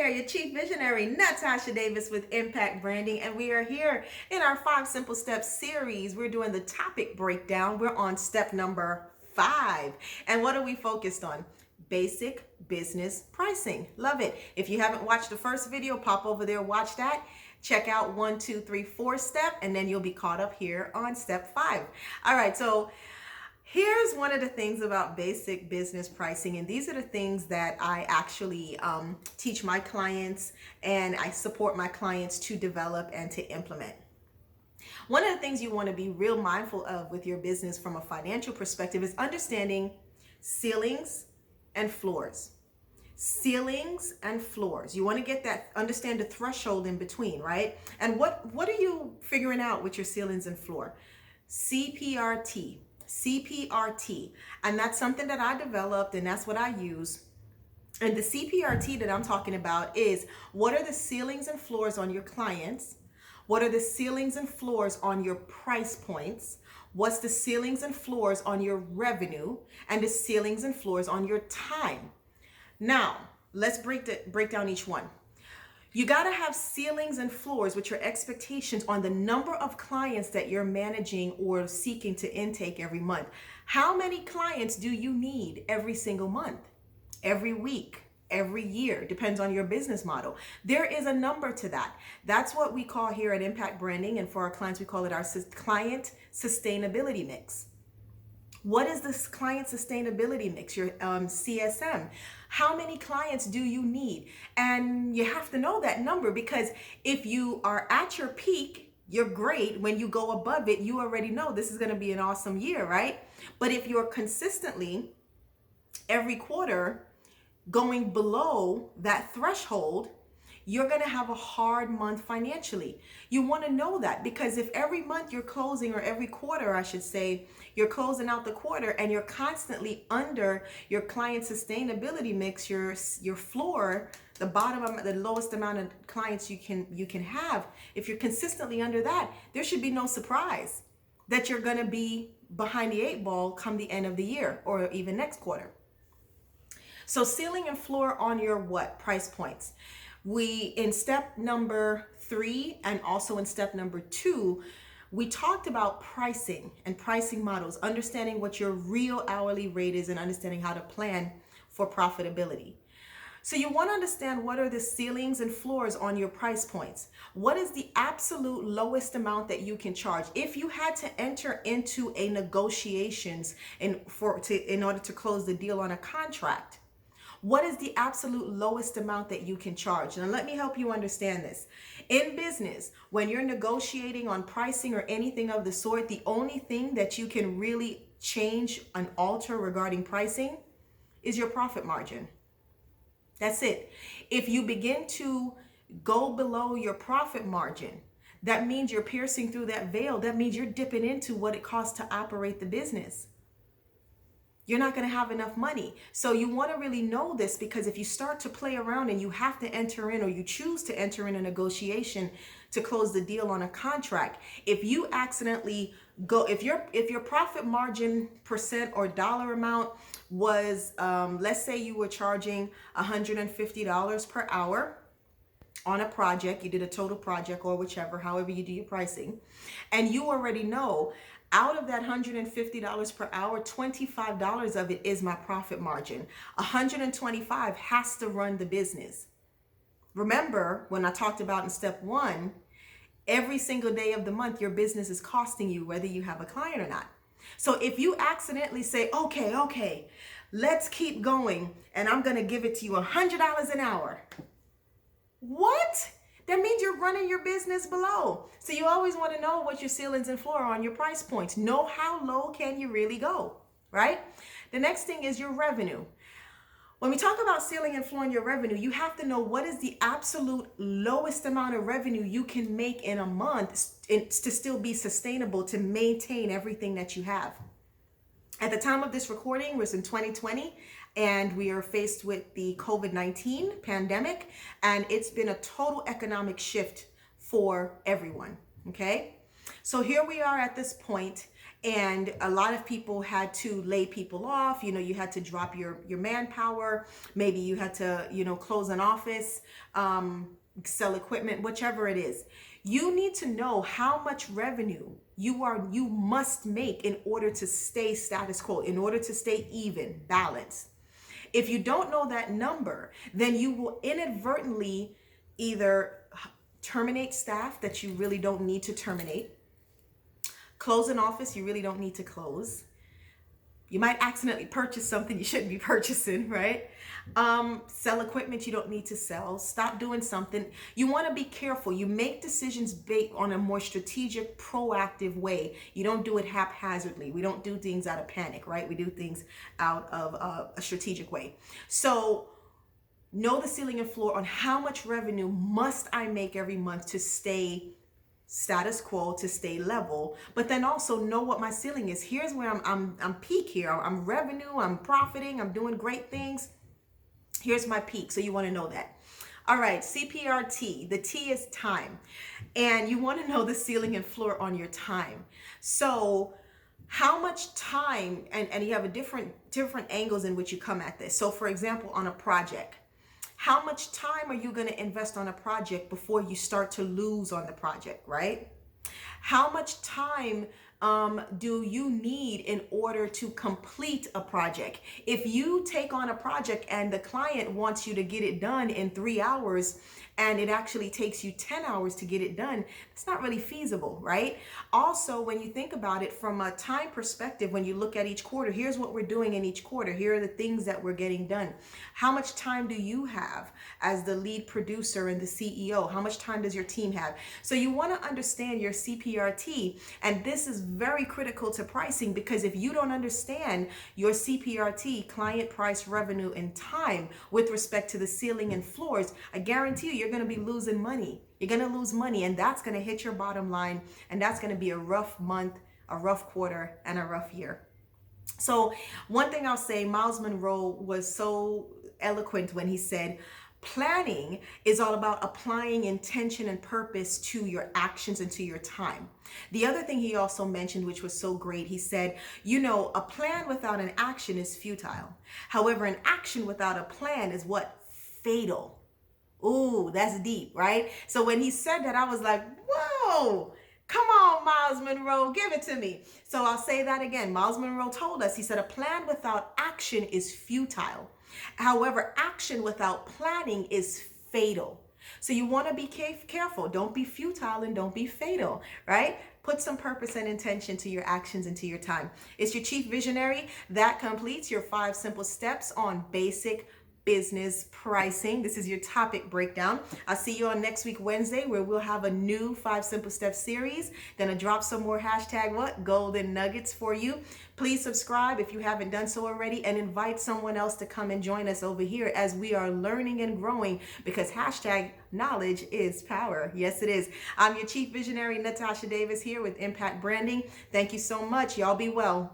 here, your chief visionary, Natasha Davis with Impact Branding, and we are here in our 5 Simple Steps series. We're doing the topic breakdown. We're on step number 5. And what are we focused on? Basic business pricing. Love it. If you haven't watched the first video, pop over there, watch that. Check out 1, 2, 3, 4 step, and then you'll be caught up here on step 5. All right, so here's one of the things about basic business pricing, and these are the things that I actually teach my clients and I support my clients to develop and to implement. One of the things you want to be real mindful of with your business from a financial perspective is understanding ceilings and floors. Ceilings and floors. You want to get that, understand the threshold in between, right? And what are you figuring out with your ceilings and floor? CPRT. And that's something that I developed, and that's what I use. And the CPRT that I'm talking about is, what are the ceilings and floors on your clients? What are the ceilings and floors on your price points? What's the ceilings and floors on your revenue? And the ceilings and floors on your time? Now, let's break down each one. You got to have ceilings and floors with your expectations on the number of clients that you're managing or seeking to intake every month. How many clients do you need every single month, every week, every year? Depends on your business model. There is a number to that. That's what we call here at Impact Branding, and for our clients, we call it our client sustainability mix. What is this client sustainability mix, your CSM? How many clients do you need? And you have to know that number, because if you are at your peak, you're great. When you go above it, you already know this is going to be an awesome year, right? But if you're consistently every quarter going below that threshold, you're going to have a hard month financially. You want to know that, because if every month you're closing, or every quarter, I should say, you're closing out the quarter and you're constantly under your client sustainability mix, your floor, the bottom, the lowest amount of clients you can have, if you're consistently under that, there should be no surprise that you're going to be behind the 8 ball come the end of the year or even next quarter. So ceiling and floor on your what? Price points. We, in step number 3 and also in step number 2, we talked about pricing and pricing models, understanding what your real hourly rate is and understanding how to plan for profitability. So you want to understand, what are the ceilings and floors on your price points? What is the absolute lowest amount that you can charge? If you had to enter into a negotiations in order to close the deal on a contract, what is the absolute lowest amount that you can charge? And let me help you understand this. In business, when you're negotiating on pricing or anything of the sort, the only thing that you can really change and alter regarding pricing is your profit margin. That's it. If you begin to go below your profit margin, that means you're piercing through that veil. That means you're dipping into what it costs to operate the business. You're not going to have enough money. So you want to really know this, because if you start to play around and you have to enter in, or you choose to enter in a negotiation to close the deal on a contract, if you accidentally go, if your profit margin percent or dollar amount was, let's say you were charging $150 per hour on a project, you did a total project or whichever, however you do your pricing, and you already know, out of that $150 per hour, $25 of it is my profit margin. $125 has to run the business. Remember, when I talked about in step 1, every single day of the month, your business is costing you, whether you have a client or not. So if you accidentally say, okay, let's keep going, and I'm going to give it to you $100 an hour. What? That means you're running your business below. So you always want to know what your ceilings and floor are on your price points. Know how low can you really go, right? The next thing is your revenue. When we talk about ceiling and floor on your revenue, you have to know what is the absolute lowest amount of revenue you can make in a month to still be sustainable, to maintain everything that you have. At the time of this recording, we're in 2020, and we are faced with the COVID-19 pandemic, and it's been a total economic shift for everyone, okay? So here we are at this point, And a lot of people had to lay people off. You had to drop your manpower. Maybe you had to, close an office, sell equipment, whichever it is. You need to know how much revenue you must make in order to stay status quo, in order to stay even, balanced. If you don't know that number, then you will inadvertently either terminate staff that you really don't need to terminate, close an office you really don't need to close. You might accidentally purchase something you shouldn't be purchasing, right? Sell equipment you don't need to sell. Stop doing something. You want to be careful. You make decisions based on a more strategic, proactive way. You don't do it haphazardly. We don't do things out of panic, right? We do things out of a strategic way. So know the ceiling and floor on how much revenue must I make every month to stay status quo, to stay level, but then also know what my ceiling is. Here's where I'm peak here. I'm revenue, I'm profiting, I'm doing great things. Here's my peak. So you want to know that. All right, CPRT, the T is time. And you want to know the ceiling and floor on your time. So how much time, and you have a different angles in which you come at this. So for example, on a project, how much time are you going to invest on a project before you start to lose on the project, right? How much time do you need in order to complete a project? If you take on a project and the client wants you to get it done in 3 hours and it actually takes you 10 hours to get it done, it's not really feasible, right? Also, when you think about it from a time perspective, when you look at each quarter, here's what we're doing in each quarter. Here are the things that we're getting done. How much time do you have as the lead producer and the CEO? How much time does your team have? So you want to understand your CPRT, and this is very critical to pricing, because if you don't understand your CPRT, client price revenue and time, with respect to the ceiling and floors, I guarantee you're going to be losing money. You're going to lose money, and that's going to hit your bottom line, and that's going to be a rough month, a rough quarter, and a rough year. So one thing I'll say, Miles Monroe was so eloquent when he said, planning is all about applying intention and purpose to your actions and to your time. The other thing he also mentioned, which was so great, he said, a plan without an action is futile. However, an action without a plan is what? Fatal. Ooh, that's deep, right? So when he said that, I was like, whoa, come on, Miles Monroe, give it to me. So I'll say that again. Miles Monroe told us, he said, a plan without action is futile. However, action without planning is fatal. So you want to be careful. Don't be futile and don't be fatal, right? Put some purpose and intention to your actions and to your time. It's your Chief Visionary. That completes your 5 simple steps on basic business pricing. This is your topic breakdown. I'll see you on next week, Wednesday, where we'll have a new 5 simple steps series. Gonna drop some more golden nuggets for you. Please subscribe if you haven't done so already, and invite someone else to come and join us over here as we are learning and growing, because knowledge is power. Yes, it is. I'm your Chief Visionary, Natasha Davis, here with Impact Branding. Thank you so much. Y'all be well.